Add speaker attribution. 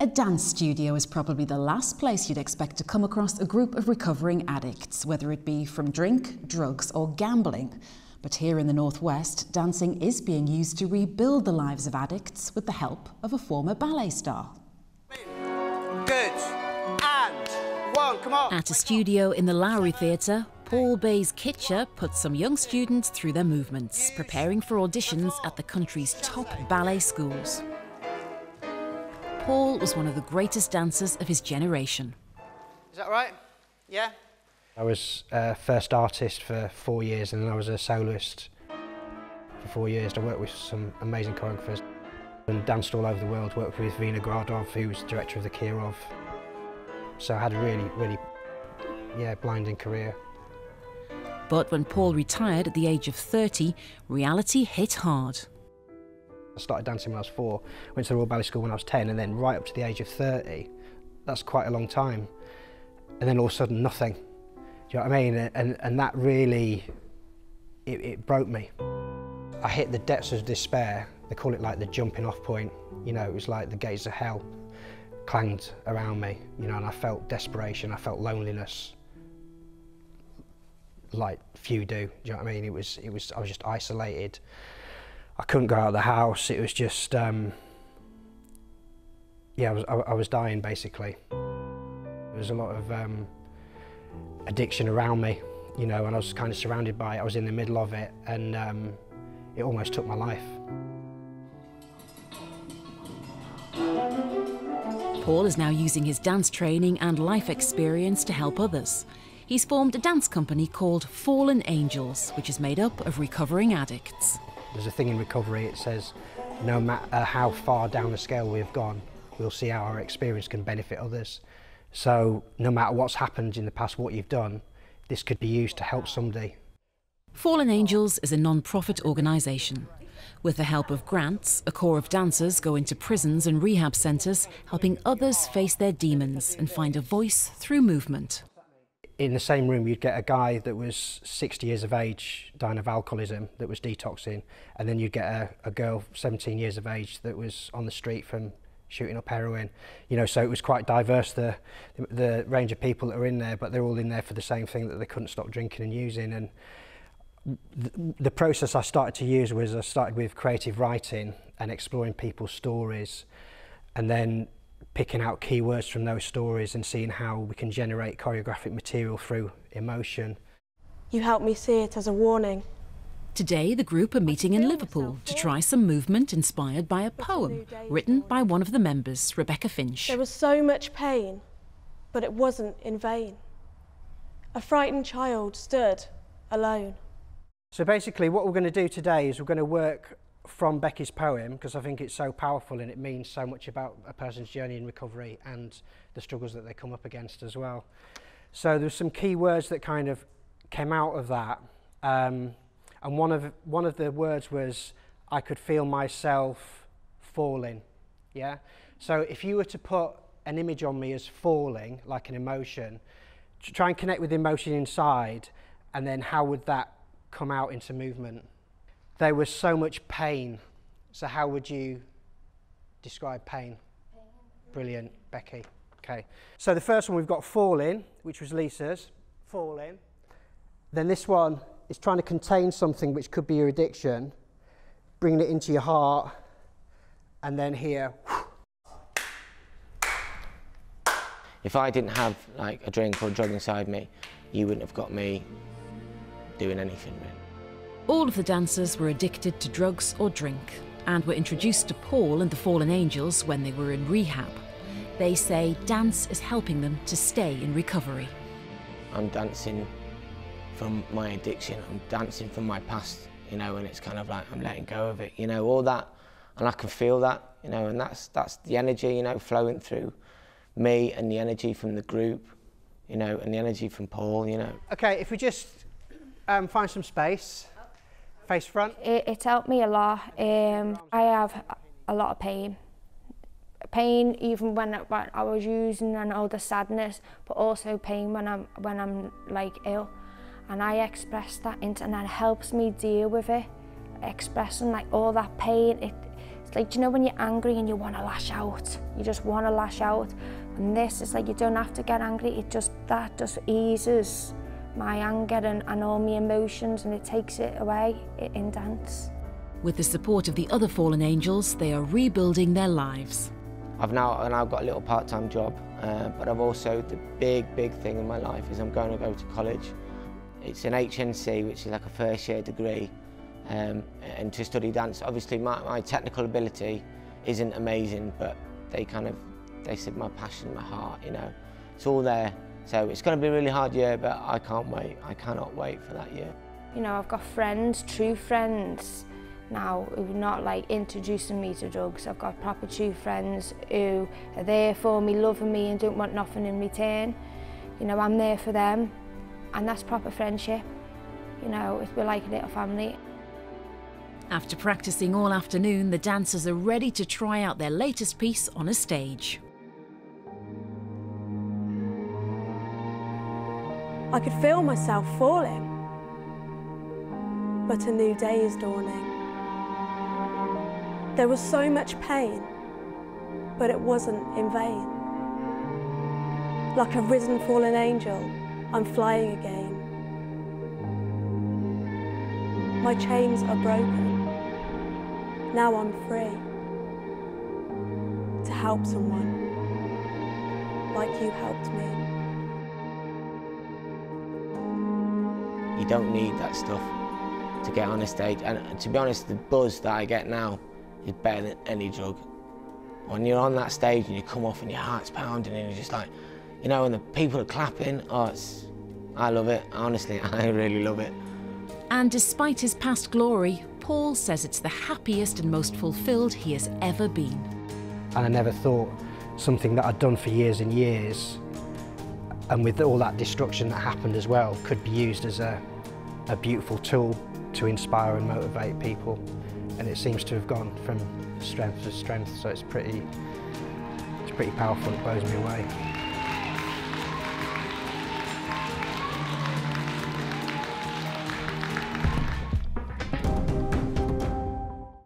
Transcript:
Speaker 1: A dance studio is probably the last place you'd expect to come across a group of recovering addicts, whether it be from drink, drugs or gambling. But here in the Northwest, dancing is being used to rebuild the lives of addicts with the help of a former ballet star.
Speaker 2: Good. And one, come on.
Speaker 1: At a studio in the Lowry Theatre, Paul Bays-Kitcher put some young students through their movements, preparing for auditions at the country's top ballet schools. Paul was one of the greatest dancers of his generation.
Speaker 2: Is that right? Yeah?
Speaker 3: I was first artist for 4 years, and then I was a soloist for 4 years. I worked with some amazing choreographers and danced all over the world. Worked with Vina Gradov, who was director of the Kirov. So I had a really blinding career.
Speaker 1: But when Paul retired at the age of 30, reality hit hard.
Speaker 3: I started dancing when I was 4, went to the Royal Ballet School when I was 10, and then right up to the age of 30. That's quite a long time. And then all of a sudden, nothing. Do you know what I mean? And that really, it broke me. I hit the depths of despair. They call it like the jumping off point. You know, it was like the gates of hell clanged around me, you know, and I felt desperation, I felt loneliness, like few do. Do you know what I mean? I was just isolated. I couldn't go out of the house. It was just, I was dying basically. There was a lot of addiction around me, you know, and I was kind of surrounded by it. I was in the middle of it, and it almost took my life.
Speaker 1: Paul is now using his dance training and life experience to help others. He's formed a dance company called Fallen Angels, which is made up of recovering addicts.
Speaker 3: There's a thing in recovery, it says, no matter how far down the scale we've gone, we'll see how our experience can benefit others. So no matter what's happened in the past, what you've done, this could be used to help somebody.
Speaker 1: Fallen Angels is a non-profit organisation. With the help of grants, a corps of dancers go into prisons and rehab centres, helping others face their demons and find a voice through movement.
Speaker 3: In the same room, you'd get a guy that was 60 years of age, dying of alcoholism, that was detoxing, and then you'd get a girl 17 years of age that was on the street from shooting up heroin. You know, so it was quite diverse, the range of people that were in there, but they're all in there for the same thing, that they couldn't stop drinking and using. And the process I started to use was, I started with creative writing and exploring people's stories, and then picking out keywords from those stories and seeing how we can generate choreographic material through emotion.
Speaker 4: You helped me see it as a warning.
Speaker 1: Today, the group are meeting in Liverpool to try some movement inspired by a poem written by one of the members, Rebecca Finch.
Speaker 4: There was so much pain, but it wasn't in vain. A frightened child stood alone.
Speaker 3: So basically what we're going to do today is we're going to work from Becky's poem, because I think it's so powerful and it means so much about a person's journey in recovery and the struggles that they come up against as well. So there's some key words that kind of came out of that, and one of the words was, I could feel myself falling. Yeah. So if you were to put an image on me as falling, like an emotion, to try and connect with the emotion inside, and then how would that come out into movement? There was so much pain. So how would you describe pain? Brilliant, Becky. Okay. So the first one, we've got falling, which was Lisa's, falling. Then this one is trying to contain something which could be your addiction, bringing it into your heart, and then here.
Speaker 5: If I didn't have like a drink or a drug inside me, you wouldn't have got me doing anything really.
Speaker 1: All of the dancers were addicted to drugs or drink and were introduced to Paul and the Fallen Angels when they were in rehab. They say dance is helping them to stay in recovery.
Speaker 5: I'm dancing from my addiction, I'm dancing from my past, you know, and it's kind of like I'm letting go of it, you know, all that, and I can feel that, you know, and that's the energy, you know, flowing through me, and the energy from the group, you know, and the energy from Paul, you know. Okay,
Speaker 3: if we just find some space. Face front.
Speaker 6: It's helped me a lot. I have a lot of pain. Pain even when I was using, and all the sadness, but also pain when I'm like ill. And I express that and that helps me deal with it. Expressing like all that pain, It's like, do you know when you're angry and you want to lash out? You just want to lash out. And this is like, you don't have to get angry. That just eases my anger and all my emotions, and it takes it away in dance.
Speaker 1: With the support of the other fallen angels, they are rebuilding their lives.
Speaker 5: I've now got a little part-time job, but I've also, the big thing in my life is I'm going to go to college. It's an HNC, which is like a first-year degree, and to study dance. Obviously, my technical ability isn't amazing, but they said my passion, my heart, you know, it's all there. So it's going to be a really hard year, but I can't wait. I cannot wait for that year.
Speaker 6: You know, I've got friends, true friends now, who are not like introducing me to drugs. I've got proper true friends who are there for me, loving me and don't want nothing in return. You know, I'm there for them, and that's proper friendship. You know, we're like a little family.
Speaker 1: After practicing all afternoon, the dancers are ready to try out their latest piece on a stage.
Speaker 4: I could feel myself falling, but a new day is dawning. There was so much pain, but it wasn't in vain. Like a risen fallen angel, I'm flying again. My chains are broken, now I'm free to help someone like you helped me.
Speaker 5: You don't need that stuff to get on a stage, and to be honest, the buzz that I get now is better than any drug. When you're on that stage and you come off and your heart's pounding and you're just like, you know, and the people are clapping, I love it, honestly, I really love it.
Speaker 1: And despite his past glory, Paul says it's the happiest and most fulfilled he has ever been.
Speaker 3: And I never thought something that I'd done for years and years, and with all that destruction that happened as well, could be used as a beautiful tool to inspire and motivate people. And it seems to have gone from strength to strength, so it's pretty powerful, it blows me away.